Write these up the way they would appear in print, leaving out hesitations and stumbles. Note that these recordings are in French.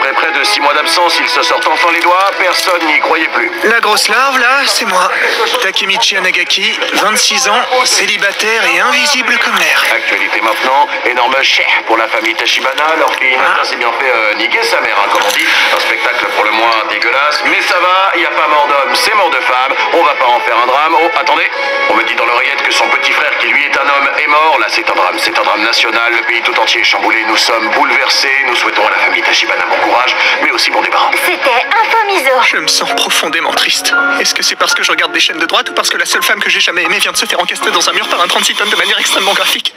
Après près de 6 mois d'absence, ils se sortent enfin les doigts, personne n'y croyait plus. La grosse larve, là, c'est moi. Takemichi Anagaki, 26 ans, célibataire et invisible comme l'air. Actualité maintenant, énorme chèque pour la famille Tachibana. Leur fille Hinata s'est bien fait niquer sa mère, comme on dit. Un spectacle pour le moins dégueulasse, mais ça va, il n'y a pas mort d'homme, c'est mort de femme. On va pas en faire un drame. Oh, attendez, on me dit dans l'oreillette que son petit frère, qui lui est un homme, est mort. Là, c'est un drame national. Le pays tout entier est chamboulé. Nous sommes bouleversés. Nous souhaitons à la famille Tachibana bon courage, mais aussi bon débarras. C'était Infomiso. Je me sens profondément triste. Est-ce que c'est parce que je regarde des chaînes de droite ou parce que la seule femme que j'ai jamais aimée vient de se faire encastrer dans un mur par un 36 tonnes de manière extrêmement graphique?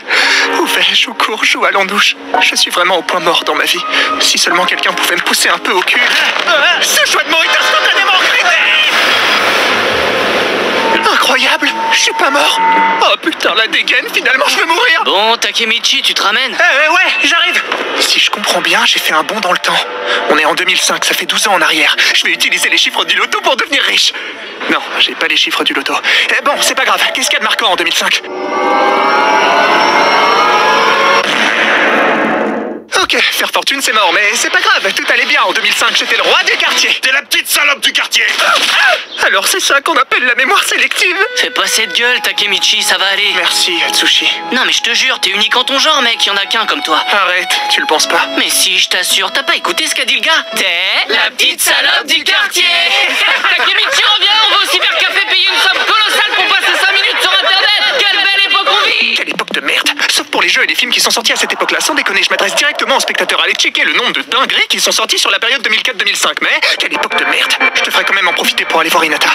Où vais-je? Où cours-je? Où allons-nous? Je suis vraiment au point mort dans ma vie. Si seulement quelqu'un pouvait me pousser un peu au cul. Ce choix de mot est instantanément critique! Incroyable, je suis pas mort. Oh putain, la dégaine, finalement je vais mourir. Bon, Takemichi, tu te ramènes? Ouais, j'arrive. Si je comprends bien, j'ai fait un bond dans le temps. On est en 2005, ça fait 12 ans en arrière. Je vais utiliser les chiffres du loto pour devenir riche. Non, j'ai pas les chiffres du loto. Bon, c'est pas grave, qu'est-ce qu'il y a de marquant en 2005? Ok, faire fortune c'est mort, mais c'est pas grave, tout allait bien en 2005, j'étais le roi du quartier. T'es la petite salope du quartier. Alors c'est ça qu'on appelle la mémoire sélective? Fais pas cette gueule, Takemichi, ça va aller. Merci, Atsushi. Non mais je te jure, t'es unique en ton genre, mec, y'en a qu'un comme toi. Arrête, tu le penses pas? Mais si, je t'assure, t'as pas écouté ce qu'a dit le gars? T'es la petite salope du quartier. Takemichi revient, on va au cybercafé payer une somme colossale pour passer 5 minutes sur internet. Quelle belle époque on vit. Quelle époque de merde! Sauf pour les jeux et les films qui sont sortis à cette époque-là, sans déconner, je m'adresse directement aux spectateurs. Allez checker le nombre de dingueries qui sont sortis sur la période 2004-2005. Mais quelle époque de merde! Je te ferai quand même en profiter pour aller voir Hinata.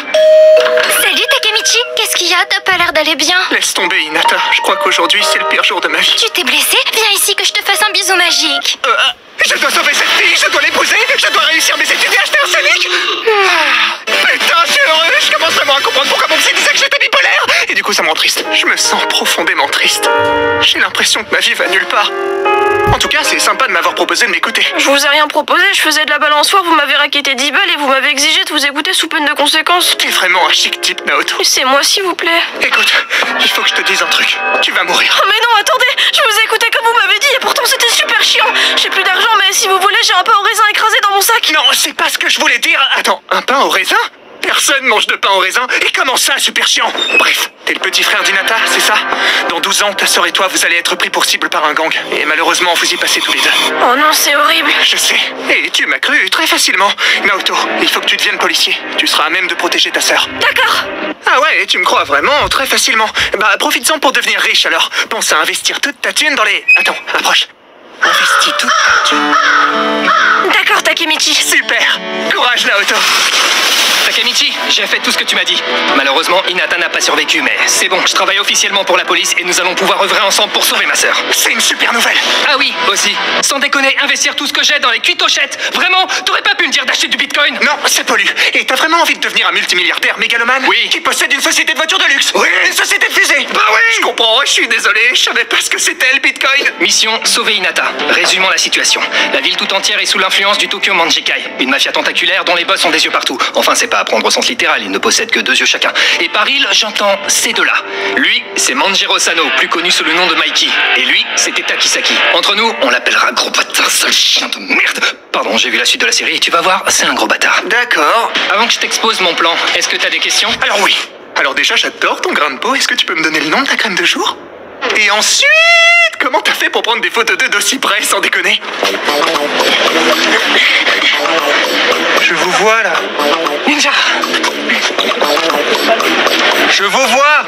Salut Takemichi, qu'est-ce qu'il y a? T'as pas l'air d'aller bien. Laisse tomber Hinata, je crois qu'aujourd'hui c'est le pire jour de ma vie. Tu t'es blessé? Viens ici que je te fasse un bisou magique. Je dois sauver cette fille, je dois l'épouser, je dois réussir mes études et acheter un Sonic. Putain, je suis heureux, je commence vraiment à comprendre pourquoi mon psy disait que j'étais bipolaire. Et du coup ça me rend triste, je me sens profondément triste. J'ai l'impression que ma vie va nulle part. En tout cas, c'est sympa de m'avoir proposé de m'écouter. Je vous ai rien proposé, je faisais de la balançoire, vous m'avez raquetté 10 balles et vous m'avez exigé de vous écouter sous peine de conséquences. T'es vraiment un chic type, Naoto. C'est moi s'il vous plaît. Écoute, il faut que je te dise un truc. Tu vas mourir. Oh mais non, attendez, je vous ai écouté comme vous m'avez dit et pourtant c'était super chiant. J'ai plus d'argent mais si vous voulez, j'ai un pain au raisin écrasé dans mon sac. Non, c'est pas ce que je voulais dire. Attends, un pain au raisin? Personne mange de pain au raisin. Et comment ça, super chiant? Bref, t'es le petit frère d'Hinata, c'est ça? Dans 12 ans, ta sœur et toi, vous allez être pris pour cible par un gang. Et malheureusement, vous y passez tous les deux. Oh non, c'est horrible. Je sais. Et tu m'as cru très facilement. Naoto, il faut que tu deviennes policier. Tu seras à même de protéger ta sœur. D'accord. Ah ouais, tu me crois vraiment très facilement. Bah, profites-en pour devenir riche alors. Pense à investir toute ta thune dans les... Attends, approche. Investis toute ta thune. D'accord, Takemichi. Super. Courage, Naoto. Takemichi, j'ai fait tout ce que tu m'as dit. Malheureusement, Hinata n'a pas survécu, mais c'est bon, je travaille officiellement pour la police et nous allons pouvoir œuvrer ensemble pour sauver ma sœur. C'est une super nouvelle. Ah oui, aussi. Sans déconner, investir tout ce que j'ai dans les cuitochettes. Vraiment, t'aurais pas pu me dire d'acheter du bitcoin? Non, ça pollue. Et t'as vraiment envie de devenir un multimilliardaire mégalomane? Oui. Qui possède une société de voitures de luxe? Oui. Une société de fusée? Bah oui. Je comprends, je suis désolé, je savais pas ce que c'était le bitcoin. Mission, sauver Hinata. Résumons la situation. La ville tout entière est sous l'influence du Tokyo Manjikai, une mafia tentaculaire dont les boss ont des yeux partout. Enfin, c'est pas à prendre au sens littéral, ils ne possèdent que 2 yeux chacun. Et par il, j'entends ces deux-là. Lui, c'est Manjiro Sano, plus connu sous le nom de Mikey. Et lui, c'était Takisaki. Entre nous, on l'appellera gros bâtard, sale chien de merde. Pardon, j'ai vu la suite de la série et tu vas voir, c'est un gros bâtard. D'accord. Avant que je t'expose mon plan, est-ce que t'as des questions? Alors oui. Alors déjà, j'adore ton grain de peau. Est-ce que tu peux me donner le nom de ta crème de jour? Et ensuite, comment t'as fait pour prendre des photos d'eux d'aussi près, sans déconner? Je vous vois là. Ninja! Je vous vois.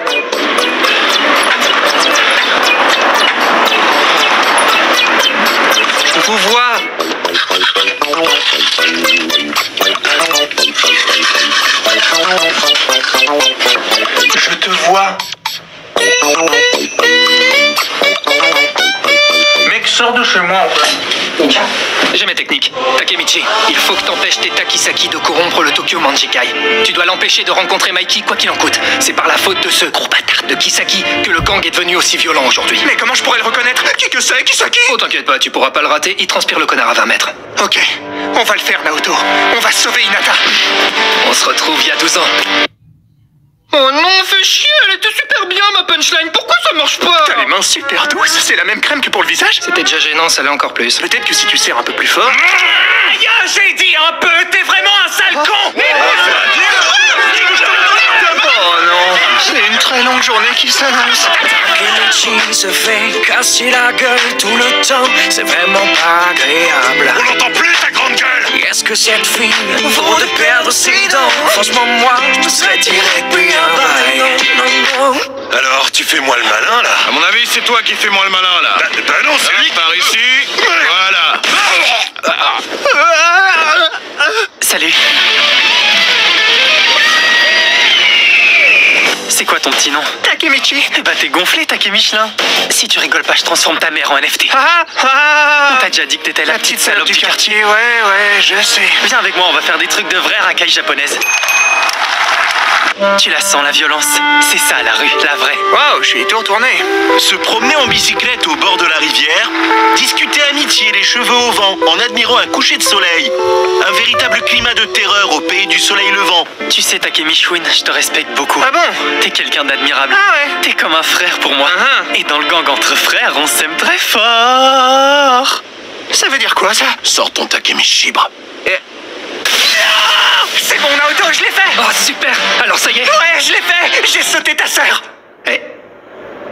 Je vous vois. Je te vois. Mec, sors de chez moi en fait. Ninja, j'ai mes techniques. Takemichi, il faut que t'empêches tes Takisaki de corrompre le Tokyo Manjikai. Tu dois l'empêcher de rencontrer Mikey quoi qu'il en coûte. C'est par la faute de ce gros bâtard de Kisaki que le gang est devenu aussi violent aujourd'hui. Mais comment je pourrais le reconnaître? Qui que c'est? Kisaki? Oh t'inquiète pas, tu pourras pas le rater, il transpire le connard à 20 mètres. Ok, on va le faire Naoto. On va sauver Hinata. On se retrouve il y a 12 ans. Oh non, fais chier, elle était super bien ma punchline, pourquoi ça marche pas? T'as les mains super douces, c'est la même crème que pour le visage? C'était déjà gênant, ça l'est encore plus. Peut-être que si tu serres un peu plus fort... Aïe, j'ai dit un peu, t'es vraiment un sale con. Oh non, c'est une très longue journée qui s'annonce. Takemichi se fait casser la gueule tout le temps, c'est vraiment pas agréable. On n'entend plus ta grande gueule. Est-ce que cette fille vaut de perdre ses dents? Franchement, moi, je te serais direct puis un bail. Non. Alors, tu fais moi le malin, là? À mon avis, c'est toi qui fais moi le malin, là. Bah non, c'est lui. Par ici. Voilà. Salut. C'est quoi ton petit nom? Takemichi. Eh bah t'es gonflé, Takemichelin. Si tu rigoles pas, je transforme ta mère en NFT. On t'a déjà dit que t'étais la petite salope du quartier. Ouais, je sais. Viens avec moi, on va faire des trucs de vraie racaille japonaise. Tu la sens, la violence? C'est ça, la rue, la vraie. Waouh, je suis tout retourné. Se promener en bicyclette au bord de la rivière, discuter amitié, les cheveux au vent, en admirant un coucher de soleil. Un véritable climat de terreur au pays du soleil levant. Tu sais, Takemichouin, je te respecte beaucoup. Ah bon? T'es quelqu'un d'admirable. Ah ouais? T'es comme un frère pour moi. Uh-huh. Et dans le gang entre frères, on s'aime très fort. Ça veut dire quoi, ça? Sors ton Takemichibre. C'est bon, Naoto, je l'ai fait. Oh, super. Alors ça y est. Ouais, je l'ai fait. J'ai sauté ta sœur. Eh,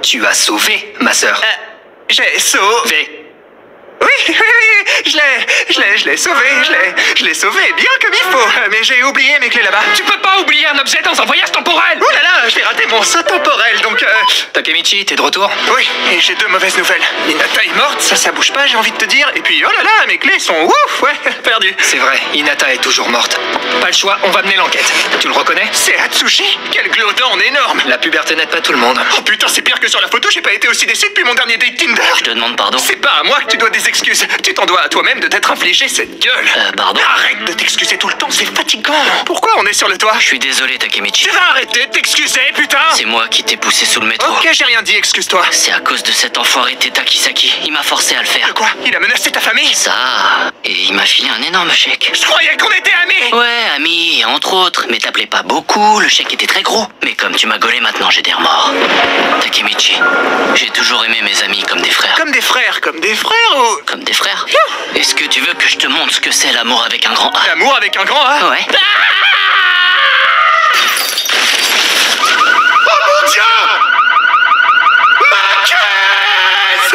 tu as sauvé ma sœur. J'ai sauvé. Oui, je l'ai sauvé, je l'ai sauvé bien comme il faut. Mais j'ai oublié mes clés là-bas. Tu peux pas oublier un objet dans un voyage temporel. Oh là là, je vais rater mon saut temporel, donc Takemichi, t'es de retour? Oui, et j'ai deux mauvaises nouvelles. Hinata est morte, ça bouge pas, j'ai envie de te dire. Et puis, oh là là, mes clés sont ouf, ouais, perdues. C'est vrai, Hinata est toujours morte. Pas le choix, on va mener l'enquête. Tu le reconnais? C'est Atsushi. Quel glodon énorme. La puberté n'aide pas tout le monde. Oh putain, c'est pire que sur la photo, j'ai pas été aussi déçu depuis mon dernier date Tinder. Je te demande pardon. C'est pas à moi que tu dois des excuses. Tu t'en dois à toi-même de t'être infligé cette gueule. Pardon? Arrête de t'excuser tout le temps, c'est fatigant. Pourquoi on est sur le toit? Je suis désolé, Takemichi. Tu vas arrêter de t'excuser, putain. C'est moi qui t'ai poussé sous le métro. Ok, j'ai rien dit, excuse-toi. C'est à cause de cet enfoiré Teta Kisaki. Il m'a forcé à le faire. De quoi? Il a menacé ta famille? Ça. Et il m'a filé un énorme chèque. Je croyais qu'on était amis. Ouais, ami, entre autres. Mais t'appelais pas beaucoup, le chèque était très gros. Mais comme tu m'as gaulé, maintenant j'ai des remords. Takemichi, j'ai toujours aimé mes amis comme des frères. Comme des frères ou... Comme des frères? Est-ce que tu veux que je te montre ce que c'est l'amour avec un grand A? L'amour avec un grand A? Ouais. Oh mon Dieu! Ma caisse!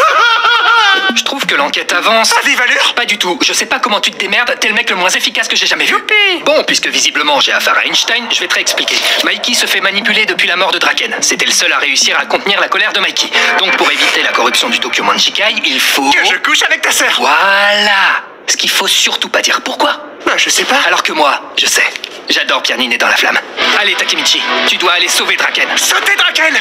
Je trouve que l'enquête avance. À vive allure? Pas du tout. Je sais pas comment tu te démerdes, t'es le mec le moins efficace que j'ai jamais vu. Youpi! Bon, puisque visiblement j'ai affaire à Einstein, je vais te réexpliquer. Mikey se fait manipuler depuis la mort de Draken. C'était le seul à réussir à contenir la colère de Mikey. Donc pour éviter la corruption du Tokyo Manjikai, il faut... Que je couche avec ta sœur! Voilà. Ce qu'il faut surtout pas dire. Pourquoi? Bah, je sais pas. Alors que moi, je sais. J'adore pianiner dans la flamme. Allez, Takemichi, tu dois aller sauver Draken. Sauter Draken!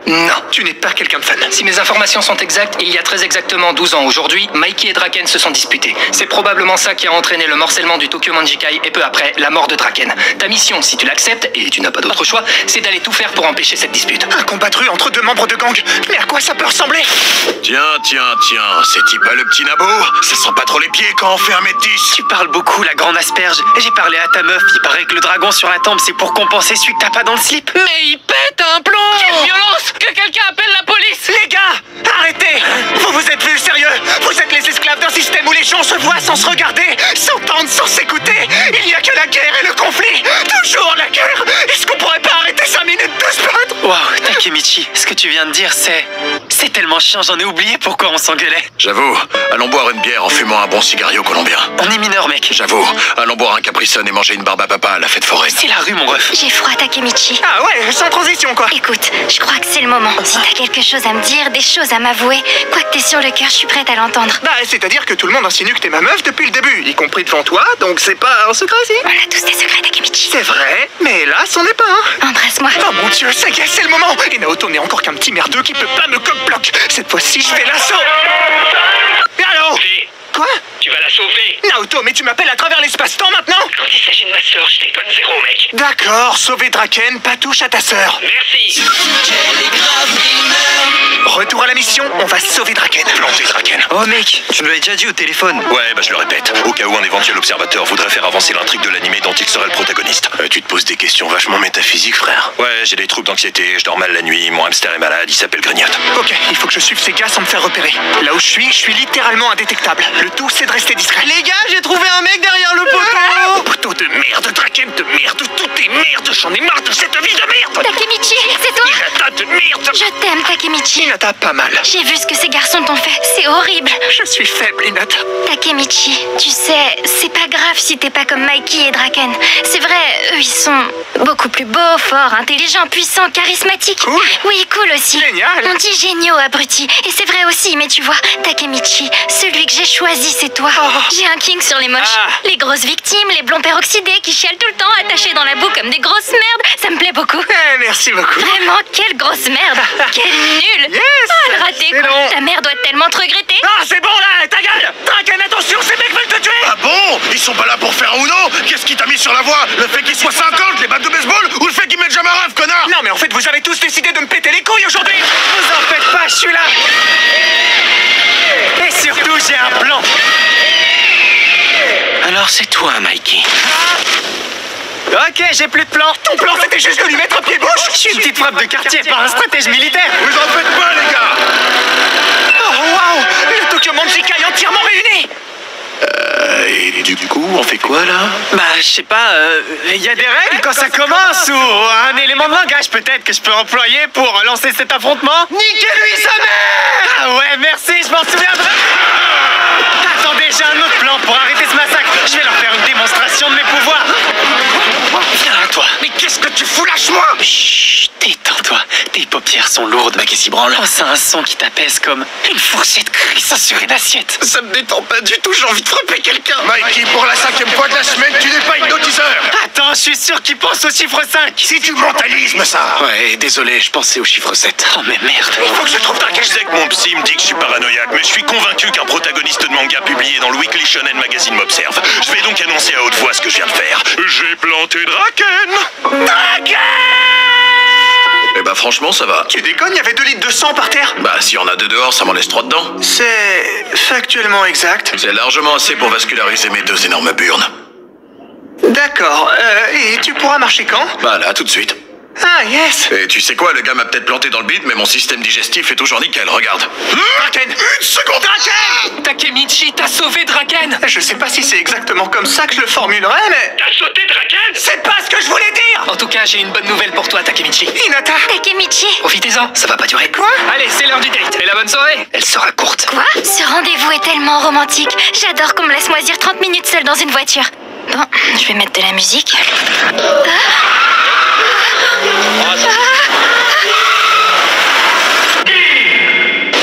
Non. Tu n'es pas quelqu'un de fun. Si mes informations sont exactes, il y a très exactement 12 ans aujourd'hui, Mikey et Draken se sont disputés. C'est probablement ça qui a entraîné le morcellement du Tokyo Manjikai et peu après, la mort de Draken. Ta mission, si tu l'acceptes, et tu n'as pas d'autre choix, c'est d'aller tout faire pour empêcher cette dispute. Un combat de rue entre deux membres de gang. Mais à quoi ça peut ressembler? Tiens, c'est-il pas le petit Nabo? Ça sent pas trop les pieds quand on fait 1m10. Tu parles beaucoup, la grande asperge. J'ai parlé à ta meuf, il paraît que le dragon sur la tempe, c'est pour compenser celui que t'as pas dans le slip. Mais il pète un plomb! Quelle violence! Que quelqu'un appelle la police! Les gars, arrêtez! Vous êtes vus sérieux? Vous êtes les esclaves d'un système où les gens se voient sans se regarder, s'entendent sans s'écouter. Il n'y a que la guerre et le conflit. Toujours la guerre. Est-ce qu'on pourrait pas arrêter 5 minutes de se battre? Waouh, Takemichi, ce que tu viens de dire, c'est tellement chiant, j'en ai oublié pourquoi on s'engueulait. J'avoue, allons boire une bière en fumant un bon cigario colombien. On est mineurs, mec. J'avoue, allons boire un Capri-Sun et manger une barbe à papa à la fête foraine. C'est la rue, mon ref. J'ai froid, Takemichi. Ah ouais, sans transition quoi. Écoute, je crois que c'est le moment. Si t'as quelque chose à me dire, des choses à m'avouer, quoi que t'aies sur le cœur, je suis prête à l'entendre. Bah, c'est-à-dire que tout le monde insinue que t'es ma meuf depuis le début, y compris devant toi, donc c'est pas un secret si. On a tous des secrets, Takemichi. C'est vrai, mais là, c'en est pas un. Embrasse-moi. Oh mon Dieu, ça y est, c'est le moment. Et Naoto n'est encore qu'un petit merdeux qui peut pas me coq-bloc. Cette fois-ci, je fais l'assaut. Et allô? Quoi? Tu vas la sauver. Auto, mais tu m'appelles à travers l'espace-temps maintenant? Quand il s'agit de ma sœur, je déconne zéro, mec. D'accord, sauver Draken, pas touche à ta sœur. Merci. Retour à la mission, on va sauver Draken. Planter Draken. Oh mec, tu me l'avais déjà dit au téléphone. Ouais, bah je le répète. Au cas où un éventuel observateur voudrait faire avancer l'intrigue de l'animé dont il serait le protagoniste. Tu te poses des questions vachement métaphysiques, frère. Ouais, j'ai des troubles d'anxiété, je dors mal la nuit, mon hamster est malade, il s'appelle Grignotte. Ok, il faut que je suive ces gars sans me faire repérer. Là où je suis littéralement indétectable. Le tout, c'est de rester discret. Les gars, j'ai trouvé un mec derrière le poteau. Poteau de merde, Draken de merde, tout est merde, j'en ai marre de cette vie de merde. Takemichi, c'est toi? Hinata de merde. Je t'aime, Takemichi. Hinata, pas mal. J'ai vu ce que ces garçons t'ont fait. C'est horrible. Je suis faible, Hinata. Takemichi, tu sais, c'est pas grave si t'es pas comme Mikey et Draken. C'est vrai, eux, ils sont beaucoup plus beaux, forts, intelligents, puissants, charismatiques. Cool. Oui, cool aussi. Génial. On dit géniaux, abrutis. Et c'est vrai aussi, mais tu vois, Takemichi, celui que j'ai choisi, c'est toi. Oh. J'ai un king sur les moches. Ah. Les grosses victimes, les blonds peroxydés qui chialent tout le temps, attachés dans la boue comme des grosses merdes. Ça me plaît beaucoup. Merci beaucoup. Vraiment, quelle grosse merde. Quel nul. Yes. Oh, le raté, quoi. Excellent. Ta mère doit tellement te regretter. Ah, c'est bon là, ta gueule. Draken, attention, ces mecs veulent te tuer. Ah bon? Ils sont pas là pour faire Uno? Qu'est-ce qui t'a mis sur la voie? Le fait qu'ils soient 50, les battes de baseball, ou le fait qu'ils mettent jamais un rêve, connard? Non, mais en fait, vous avez tous décidé de me péter les couilles aujourd'hui. Vous en faites pas, je suis là. Et surtout, j'ai un plan. Alors c'est toi, Mikey. Ok, j'ai plus de plan. Ton plan, c'était juste de lui mettre un pied-bouche. Je suis une petite frappe de quartier, pas un stratège militaire. Vous en faites pas, les gars! Oh, waouh. Le Tokyo Manjikai entièrement réuni. Et du coup, on fait quoi, là? Bah, je sais pas, il y a des règles quand ça commence ou un élément de langage peut-être que je peux employer pour lancer cet affrontement. Niquez-lui sa mère! Ah ouais, merci, je m'en souviendrai. Attendez, j'ai un autre plan pour arrêter ce massacre. Je vais leur faire une démonstration de mes pouvoirs. Viens là, toi. Mais qu'est-ce que tu fous, lâche-moi. Chut, détends-toi. Tes paupières sont lourdes. Bah, qu'est-ce qui branle? Oh, c'est un son qui t'apaise comme une fourchette de cuisson sur une assiette. Ça me détend pas du tout, j'ai envie de frapper quelqu'un. Mikey, pour la 5e fois de la semaine, tu n'es pas hypnotiseur. Attends, je suis sûr qu'il pense au chiffre 5. C'est du mentalisme, ça. Ouais, désolé, je pensais au chiffre 7. Oh, mais merde. Il faut que je trouve Draken. Je sais que mon psy me dit que je suis paranoïaque, mais je suis convaincu qu'un protagoniste de manga publié dans le Weekly Shonen Magazine m'observe. Je vais donc annoncer à haute voix ce que je viens de faire. J'ai planté Draken. Draken. Eh bah, franchement, ça va. Tu déconnes, il y avait 2 litres de sang par terre. Bah, s'il y en a 2 dehors, ça m'en laisse 3 dedans. C'est factuellement exact. C'est largement assez pour vasculariser mes 2 énormes burnes. D'accord. Et tu pourras marcher quand? Bah, là, tout de suite. Ah, yes. Et tu sais quoi, le gars m'a peut-être planté dans le bide, mais mon système digestif est toujours nickel, regarde. Draken. 1 seconde! Draken. Takemichi, t'as sauvé Draken. Je sais pas si c'est exactement comme ça que je le formulerais, mais... T'as sauté Draken? C'est pas ce que je voulais dire. En tout cas, j'ai une bonne nouvelle pour toi, Takemichi. Hinata. Takemichi. Profitez-en, ça va pas durer. Quoi? Allez, c'est l'heure du date. Et la bonne soirée, elle sera courte. Quoi? Ce rendez-vous est tellement romantique. J'adore qu'on me laisse moisir 30 minutes seule dans une voiture. Bon, je vais mettre de la musique.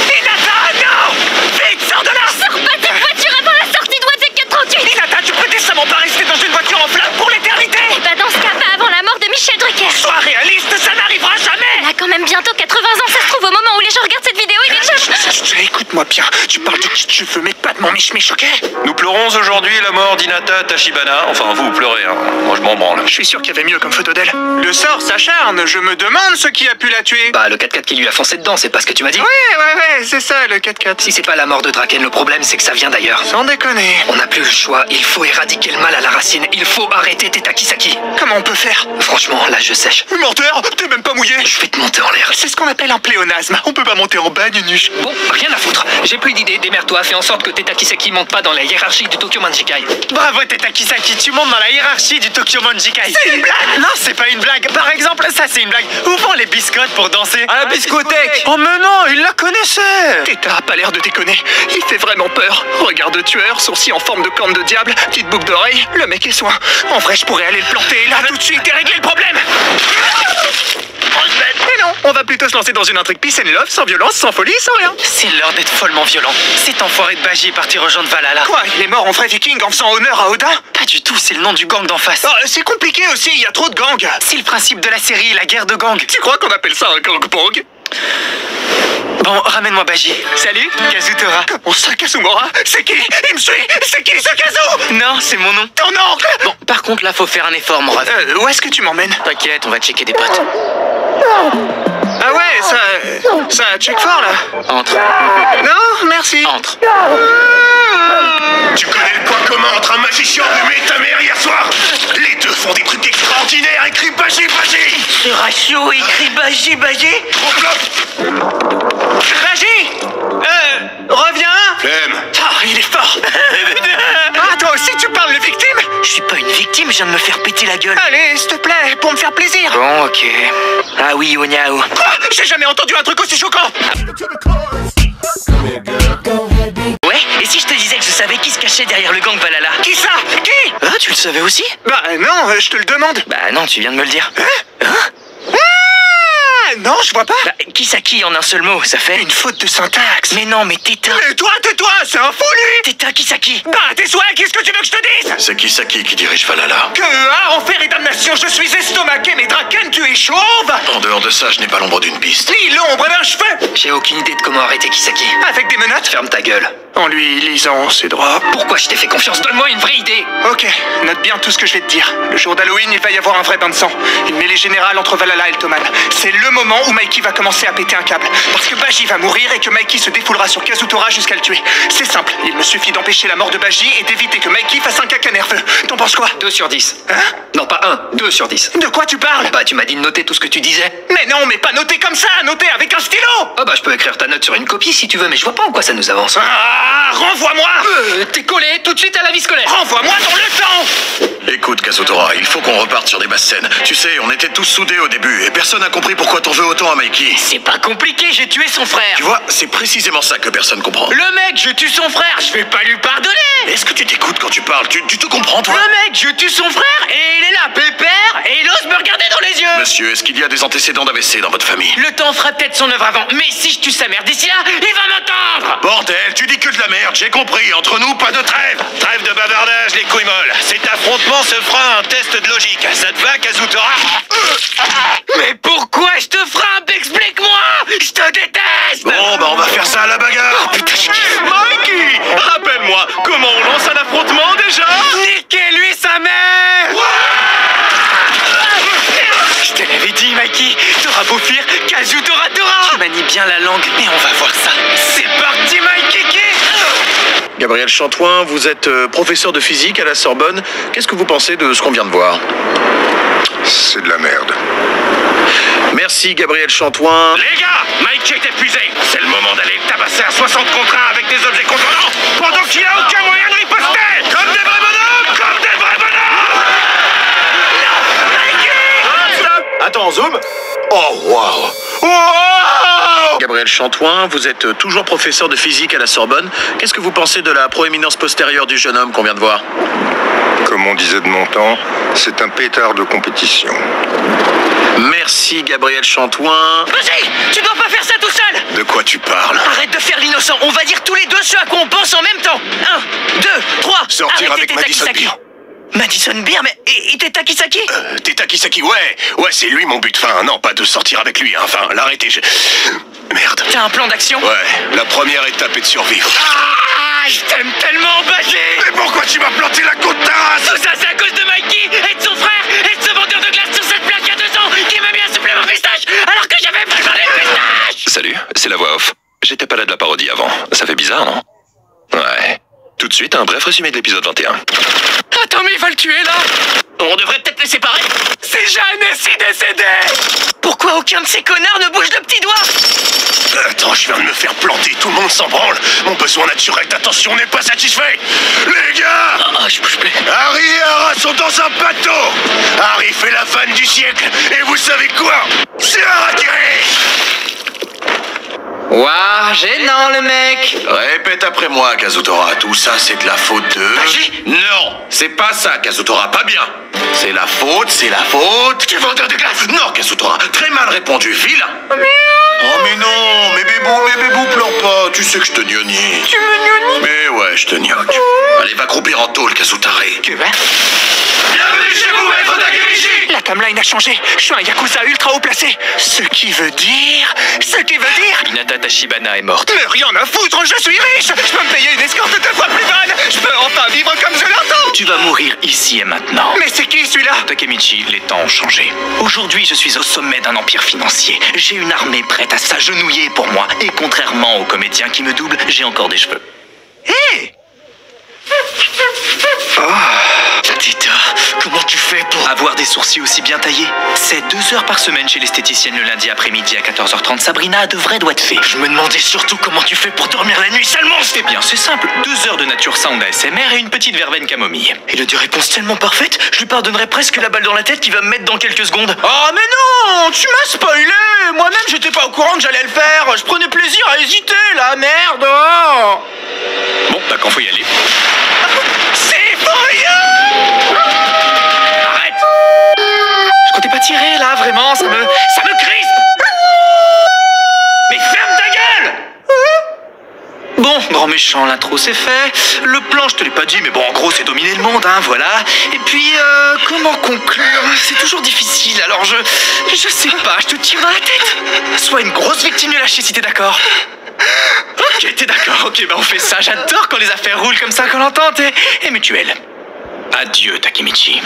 Hinata, non. Vite, sors de là. Sors pas de cette voiture avant la sortie de Wazeka 38. Hinata, tu peux décemment pas rester dans une voiture en flammes pour l'éternité. Et bah dans ce cas, pas avant la mort de Michel Drucker. Sois réaliste, ça n'arrivera jamais. Il a quand même bientôt 80 ans, ça se trouve au moment où les gens regardent cette vidéo, il est déjà... Écoute-moi bien, tu parles de qui tu veux, mais pas de mon mich-mich, ok? Nous pleurons aujourd'hui la mort d'Hinata Tachibana. Enfin, vous pleurez, hein. Moi, je m'en branle. Je suis sûr qu'il y avait mieux comme photo d'elle. Le sort s'acharne, je me demande ce qui a pu la tuer. Bah, le 4x4 qui lui a foncé dedans, c'est pas ce que tu m'as dit? Ouais, c'est ça, le 4x4. Si c'est pas la mort de Draken, le problème c'est que ça vient d'ailleurs. Sans déconner. On n'a plus le choix, il faut éradiquer le mal à la racine, il faut arrêter Tetakisaki. Comment on peut faire? Franchement, là je sèche. Menteur, t'es même pas mouillé. Je vais te monter en l'air. C'est ce qu'on appelle un pléonasme. On peut pas monter en bas, Nunuche. Bon, rien à foutre. J'ai plus d'idées, démerde-toi, fais en sorte que Tetakisaki monte pas dans la hiérarchie du Tokyo Manjikai. Bravo, Tetakisaki, tu montes dans la hiérarchie du Tokyo Manjikai. C'est une blague. Non, c'est pas une blague. Par exemple, ça c'est une blague. Où vont les biscottes pour danser? À la biscothèque. Oh mais non, il la connaissait. Teta a pas l'air de déconner. Il fait vraiment peur. Regard de tueur, sourcils en forme de corne de diable, petite boucle d'oreille. Le mec est soin. En vrai, je pourrais aller le planter là tout de suite et régler le problème. Mais non, on va plutôt se lancer dans une intrigue peace and love, sans violence, sans folie, sans rien. C'est l'heure d'être follement violent. Cet enfoiré de Baji est parti rejoindre Valhalla. Quoi, il est mort en vrai viking en faisant honneur à Odin? Pas du tout, c'est le nom du gang d'en face. Oh, c'est compliqué aussi, il y a trop de gangs. C'est le principe de la série, la guerre de gang. Tu crois qu'on appelle ça un gangbang? Bon, ramène-moi Baji. Salut, Kazutora. Comment ça, Kazumora? C'est qui? Il me suit? C'est qui ce Kazu? Non, c'est mon nom. Ton oncle? Bon, par contre, là, faut faire un effort, mon ref. Où est-ce que tu m'emmènes? T'inquiète, on va checker des potes. Ah ouais, ça check fort là. Entre. Non, merci. Entre. Tu connais le point commun entre un magicien allumé et ta mère hier soir? Les deux font des trucs extraordinaires, écrit Baji Baji. Ce ratio écrit Baji Baji. Baji reviens. Flemme. Ah, il est fort. Ah, toi aussi tu parles de victime? Je suis pas une victime, je viens de me faire péter la gueule. Allez, s'il te plaît, pour me faire plaisir. Bon, ok. Ah oui, Onyao. Quoi? J'ai jamais entendu un truc aussi choquant. Ouais, et si je te disais que je savais qui se cachait derrière le gang Valhalla? Qui ça? Qui? Ah, tu le savais aussi? Bah non, je te le demande. Bah non, tu viens de me le dire. Ah, non, je vois pas. Bah, Kisaki en un seul mot, ça fait... Une faute de syntaxe. Mais non, mais Teta. Mais toi, tais-toi, c'est un fou lui. Teta Kisaki. Bah, tes souhaits, qu'est-ce que tu veux que je te dise? C'est Kisaki qui dirige Valhalla. Que, enfer et damnation, je suis estomaqué, mais Draken, tu es chauve. En dehors de ça, je n'ai pas l'ombre d'une piste. Ni l'ombre d'un cheveu. J'ai aucune idée de comment arrêter Kisaki. Avec des menottes. Ferme ta gueule. En lui lisant ses droits. Pourquoi je t'ai fait confiance? Donne-moi une vraie idée. Ok, note bien tout ce que je vais te dire. Le jour d'Halloween, il va y avoir un vrai bain de sang. Une mêlée générale entre Valhalla et le Toman. C'est le moment où Mikey va commencer à péter un câble. Parce que Baji va mourir et que Mikey se défoulera sur Kazutora jusqu'à le tuer. C'est simple, il me suffit d'empêcher la mort de Baji et d'éviter que Mikey fasse un caca nerveux. T'en penses quoi? 2 sur 10. Hein? Non, pas 1, 2 sur 10. De quoi tu parles? Bah, tu m'as dit de noter tout ce que tu disais. Mais non, mais pas noter comme ça, noter avec un stylo. Ah bah, je peux écrire ta note sur une copie si tu veux, mais je vois pas en quoi ça nous avance. Ah, renvoie-moi. T'es collé tout de suite à la vie scolaire. Renvoie-moi dans le temps. Écoute, Kazutora, il faut qu'on reparte sur des basses scènes. Tu sais, on était tous soudés au début et personne n'a compris pourquoi t'en veux autant à Mikey. C'est pas compliqué, j'ai tué son frère. Tu vois, c'est précisément ça que personne comprend. Le mec, je tue son frère, je vais pas lui pardonner. Est-ce que tu t'écoutes quand tu parles? Tu te comprends, toi? Le mec, je tue son frère et il est là, pépère, et il ose me regarder dans les yeux. Monsieur, est-ce qu'il y a des antécédents d'AVC dans votre famille? Le temps fera peut-être son œuvre avant, mais si je tue sa mère d'ici là, il va m'entendre. Bordel, tu dis que de la merde, j'ai compris. Entre nous, pas de trêve. Trêve de bavardage, les couilles molles. Cet affrontement se fera un test de logique. Ça te va, Kazutora? Mais pourquoi je te frappe? Explique-moi. Je te déteste. Bon, bah on va faire ça à la bagarre. Putain, je kiffe. Mikey, rappelle-moi, comment on lance un affrontement déjà? Niquez-lui sa mère. Je te l'avais dit, Mikey. T'auras beau fuir, Kazutora t'aura. Tu manies bien la langue, mais on va voir ça. C'est parti, Mikey. Gabriel Chantoin, vous êtes professeur de physique à la Sorbonne. Qu'est-ce que vous pensez de ce qu'on vient de voir? C'est de la merde. Merci, Gabriel Chantoin. Les gars, Mikey est épuisé. C'est le moment d'aller tabasser un 60 contre 1 avec des objets contondants pendant qu'il n'y a aucun moyen de riposter. Comme des vrais bonhommes. Comme des vrais bonhommes. Attends, zoom. Oh, waouh. Wow. Gabriel Chantoin, vous êtes toujours professeur de physique à la Sorbonne. Qu'est-ce que vous pensez de la proéminence postérieure du jeune homme qu'on vient de voir? Comme on disait de mon temps, c'est un pétard de compétition. Merci, Gabriel Chantoin. Vas-y, tu dois pas faire ça tout seul. De quoi tu parles? Arrête de faire l'innocent, on va dire tous les deux ce à quoi on pense en même temps. 1, 2, 3. Sortir avec Madison Beer. Madison Beer, mais et Teta Kisaki? Teta Kisaki, ouais, c'est lui mon but. Enfin, non, pas de sortir avec lui, hein. Enfin, l'arrêter, Merde. T'as un plan d'action? Ouais, la première étape est de survivre. Ah, je t'aime tellement, Baji. Mais pourquoi tu m'as planté la côte de ta race? Tout ça, c'est à cause de Mikey et de son frère et de ce vendeur de glace sur cette plaque il y a 2 ans qui m'a mis un supplément pistache alors que j'avais pas demandé de pistache. Salut, c'est la voix off. J'étais pas là de la parodie avant. Ça fait bizarre, non? Ouais. Tout de suite, un bref résumé de l'épisode 21. Attends, mais il va le tuer, là. On devrait peut-être les séparer. C'est Jeanne décédé. Pourquoi aucun de ces connards ne bouge le petit doigt? Attends, je viens de me faire planter, tout le monde s'en branle. Mon besoin naturel d'attention n'est pas satisfait. Les gars! Je bouge plus. Harry et Hara sont dans un bateau. Harry fait la vanne du siècle. Et vous savez quoi? C'est Hara qui Waouh, gênant le mec. Répète après moi, Kazutora. Tout ça, c'est de la faute de... Baji? Non, c'est pas ça, Kazutora. Pas bien. C'est la faute... Du vendeur de glace. Non, Kazutora. Très mal répondu, vilain. Miaou. Oh mais non, mais bébou, pleure pas. Tu sais que je te gnognis. Tu me gnognis? Mais ouais, je te gnogue. Allez, va croupir en tôle, Kazutare. Bienvenue chez vous, maître Takemichi! La timeline a changé. Je suis un Yakuza ultra haut placé. Ce qui veut dire... Hinata Tachibana est morte. Mais rien à foutre, je suis riche! Je peux me payer une escorte 2 fois plus bonne! Je peux enfin vivre comme je l'entends! Tu vas mourir ici et maintenant. Mais c'est qui celui-là? Takemichi, les temps ont changé. Aujourd'hui, je suis au sommet d'un empire financier. J'ai une armée prête à s'agenouiller pour moi. Et contrairement aux comédiens qui me doublent, j'ai encore des cheveux. Hé! Tita, comment tu fais pour avoir des sourcils aussi bien taillés? C'est 2 heures par semaine chez l'esthéticienne le lundi après-midi à 14h30. Sabrina doit être fait. Je me demandais surtout comment tu fais pour dormir la nuit, sale monstre! Eh bien, c'est simple. 2 heures de nature sound ASMR et une petite verveine camomille. Il a des réponses tellement parfaites, je lui pardonnerais presque la balle dans la tête qu'il va me mettre dans quelques secondes. Oh mais non, tu m'as spoilé. Moi-même, j'étais pas au courant que j'allais le faire. Je prenais plaisir à hésiter, la merde. Oh. Bon, bah quand faut y aller. C'est voyant! Arrête! Je comptais pas tirer là, vraiment, ça me crispe! Mais ferme ta gueule! Bon, grand méchant, l'intro c'est fait. Le plan, je te l'ai pas dit, mais bon, en gros, c'est dominer le monde, hein, voilà. Et puis, comment conclure? C'est toujours difficile, alors je sais pas, je te tire dans la tête. Sois une grosse victime de lâcher si t'es d'accord. Ok, t'es d'accord, ok, bah on fait ça. J'adore quand les affaires roulent comme ça, quand l'entente est mutuelle. Adieu, Takemichi.